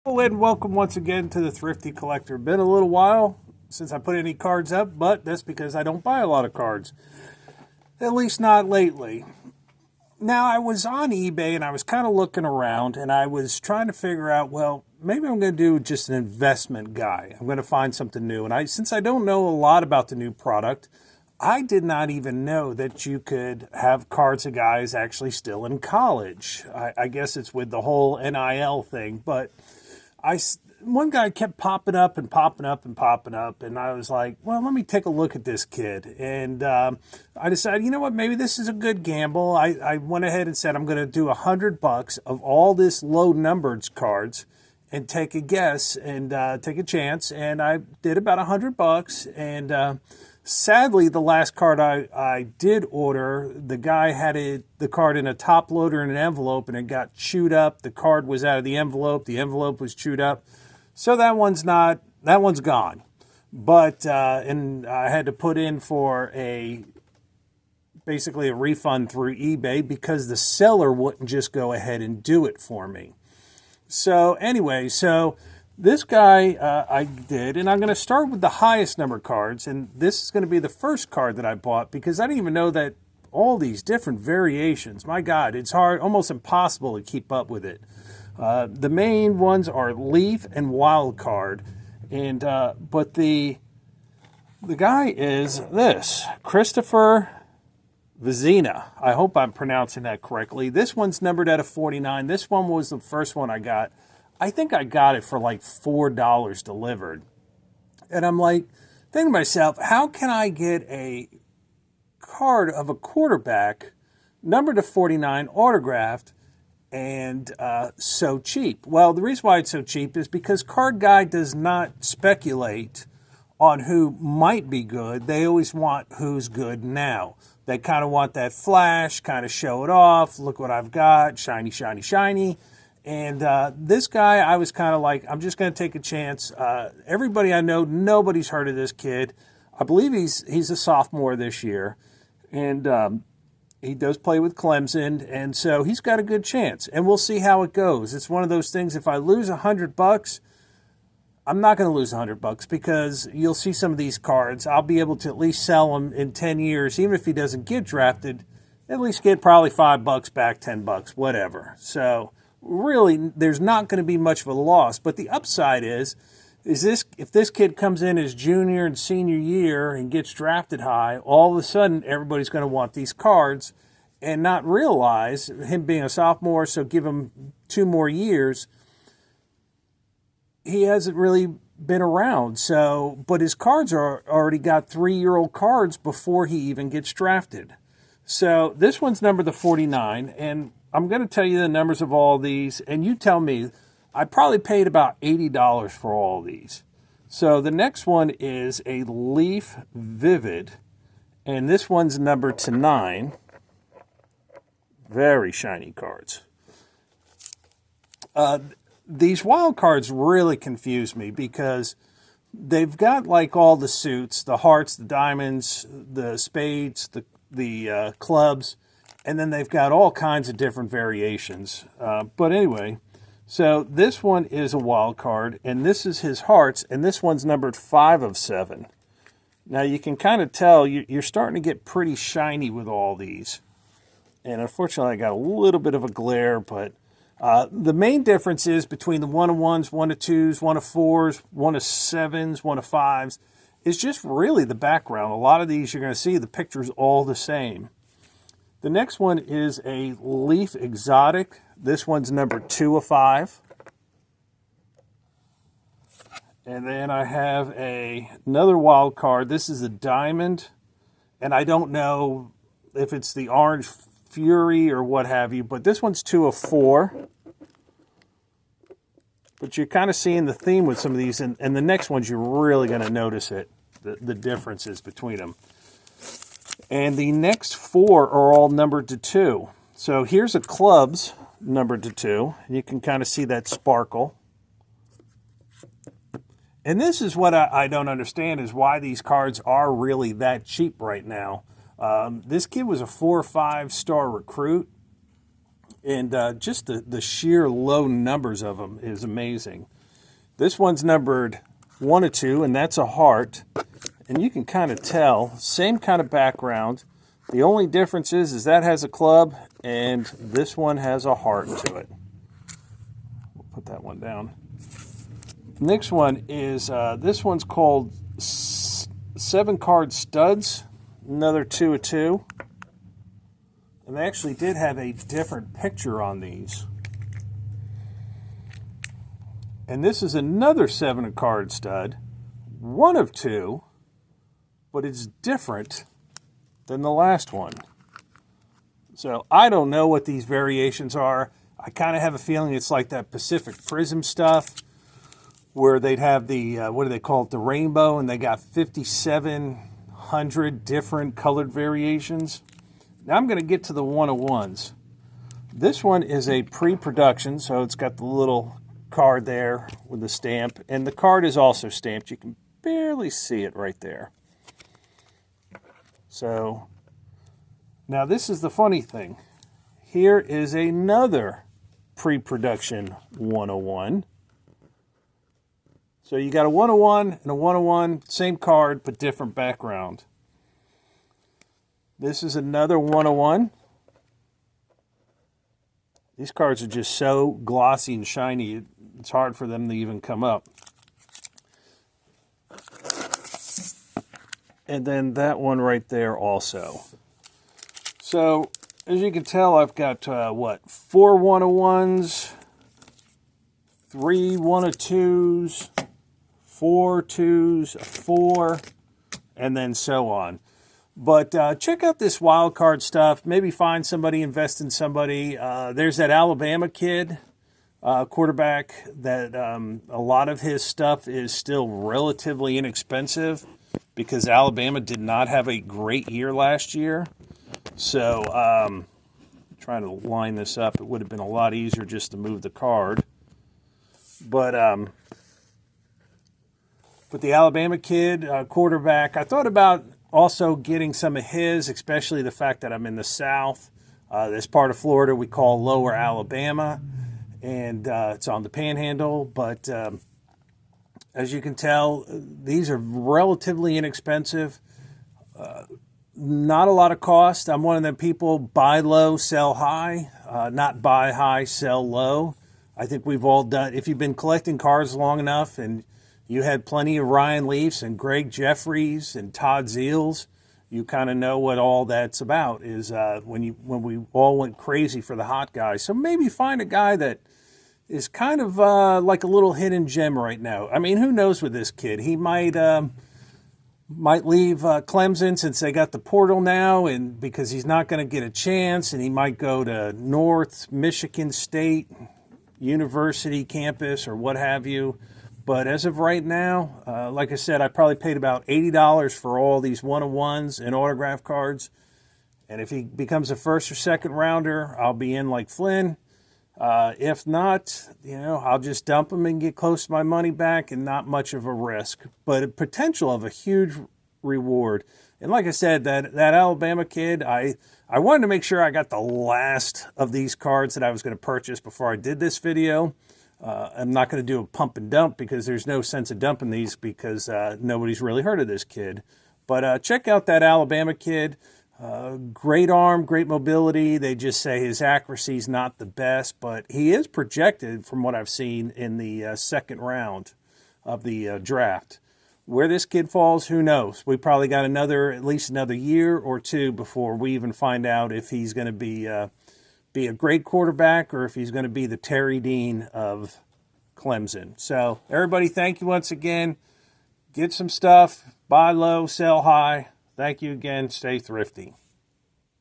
Hello and welcome once again to the Thrifty Collector. Been a little while since I put any cards up, but that's because I don't buy a lot of cards. At least not lately. Now, I was on eBay and I was kind of looking around and I was trying to figure out, well, maybe I'm going to do just an investment guy. I'm going to find something new. And since I don't know a lot about the new product, I did not even know that you could have cards of guys actually still in college. I guess it's with the whole NIL thing, but one guy kept popping up and popping up and popping up, and I was like, well, let me take a look at this kid. And I decided, you know what, maybe this is a good gamble. I went ahead and said I'm going to do $100 of all this low numbered cards and take a guess and take a chance. And I did about $100, and sadly, the last card I did order, the guy had the card in a top loader in an envelope, and it got chewed up. The card was out of the envelope was chewed up. So that one's gone. But and I had to put in for basically a refund through eBay because the seller wouldn't just go ahead and do it for me. So anyway, this guy I did, and I'm going to start with the highest number cards, and this is going to be the first card that I bought because I didn't even know that all these different variations. My God, it's hard, almost impossible to keep up with it. The main ones are Leaf and Wild Card, and but the guy is this Christopher Vezina. I hope I'm pronouncing that correctly. This one's numbered out of 49. This one was the first one I got. I think I got it for like $4 delivered. And I'm like, thinking to myself, how can I get a card of a quarterback numbered to 49 autographed and so cheap? Well, the reason why it's so cheap is because Card Guy does not speculate on who might be good. They always want who's good now. They kind of want that flash, kind of show it off. Look what I've got, shiny, shiny, shiny. And this guy, I was kind of like, I'm just going to take a chance. Everybody I know, nobody's heard of this kid. I believe he's a sophomore this year. And he does play with Clemson. And so he's got a good chance. And we'll see how it goes. It's one of those things, if I lose $100, I'm not going to lose $100 because you'll see some of these cards. I'll be able to at least sell them in 10 years. Even if he doesn't get drafted, at least get probably $5 back, $10, whatever. So really, there's not going to be much of a loss. But the upside is this: if this kid comes in his junior and senior year and gets drafted high, all of a sudden everybody's going to want these cards and not realize him being a sophomore, so give him 2 more years. He hasn't really been around. So, but his cards are already got 3-year-old cards before he even gets drafted. So this one's numbered to 49, and I'm going to tell you the numbers of all these, and you tell me. I probably paid about $80 for all these. So the next one is a Leaf Vivid, and this one's numbered to 9. Very shiny cards. These wild cards really confuse me because they've got like all the suits, the hearts, the diamonds, the spades, the clubs, and then they've got all kinds of different variations. But anyway, so this one is a wild card, and this is his hearts, and this one's numbered 5 of 7. Now you can kind of tell you're starting to get pretty shiny with all these. And unfortunately, I got a little bit of a glare, but the main difference is between the 1 of 1s, 1 of 2s, 1 of 4s, 1 of 7s, 1 of 5s, is just really the background. A lot of these you're going to see the pictures all the same. The next one is a Leaf Exotic. This one's number 2 of 5. And then I have another wild card. This is a Diamond, and I don't know if it's the Orange Fury or what have you, but this one's 2 of 4. But you're kind of seeing the theme with some of these, and the next ones you're really going to notice the differences between them. And the next 4 are all numbered to 2. So here's a Clubs numbered to 2, and you can kind of see that sparkle. And this is what I don't understand, is why these cards are really that cheap right now. This kid was a 4 or 5 star recruit, And just the sheer low numbers of them is amazing. This one's numbered 1 of 2, and that's a heart. And you can kind of tell, same kind of background. The only difference is that has a club, and this one has a heart to it. We'll put that one down. Next one is, this one's called 7 Card Studs, another 2 of 2. And they actually did have a different picture on these. And this is another 7 card stud, 1 of 2, but it's different than the last one. So I don't know what these variations are. I kind of have a feeling it's like that Pacific Prism stuff where they'd have the, what do they call it, the rainbow, and they got 5,700 different colored variations. Now I'm going to get to the 1 of 1s. This one is a pre-production, so it's got the little card there with the stamp, and the card is also stamped. You can barely see it right there. So now this is the funny thing. Here is another pre-production 101. So you got a 101 and a 101, same card but different background. This is another 101. These cards are just so glossy and shiny, it's hard for them to even come up. And then that one right there also. So, as you can tell, I've got, 4 101s, 3 1 of 2s, 4 2s, a 4, and then so on. But check out this wild card stuff. Maybe find somebody, invest in somebody. There's that Alabama kid, quarterback, that a lot of his stuff is still relatively inexpensive because Alabama did not have a great year last year. So trying to line this up, it would have been a lot easier just to move the card. But the Alabama kid, quarterback, I thought about also getting some of his, especially the fact that I'm in the South. This part of Florida we call Lower Alabama, and it's on the Panhandle. But as you can tell, these are relatively inexpensive. Not a lot of cost. I'm one of them people, buy low, sell high, not buy high, sell low. I think we've all done, if you've been collecting cards long enough and you had plenty of Ryan Leafs and Greg Jeffries and Todd Zeals, you kind of know what all that's about, is when we all went crazy for the hot guys. So maybe find a guy that is kind of like a little hidden gem right now. I mean, who knows with this kid? He might leave Clemson since they got the portal now, and because he's not going to get a chance, and he might go to North Michigan State University campus or what have you. But as of right now, like I said, I probably paid about $80 for all these 101s and autograph cards. And if he becomes a first or second rounder, I'll be in like Flynn. If not, I'll just dump them and get close to my money back, and not much of a risk, but a potential of a huge reward. And like I said, that Alabama kid, I wanted to make sure I got the last of these cards that I was going to purchase before I did this video. I'm not going to do a pump and dump because there's no sense of dumping these because nobody's really heard of this kid. But check out that Alabama kid. Great arm, great mobility. They just say his accuracy is not the best, but he is projected, from what I've seen, in the second round of the draft. Where this kid falls, who knows? We probably got at least another year or two before we even find out if he's going to be a great quarterback or if he's going to be the Terry Dean of Clemson. So everybody, thank you once again. Get some stuff, buy low, sell high. Thank you again. Stay thrifty.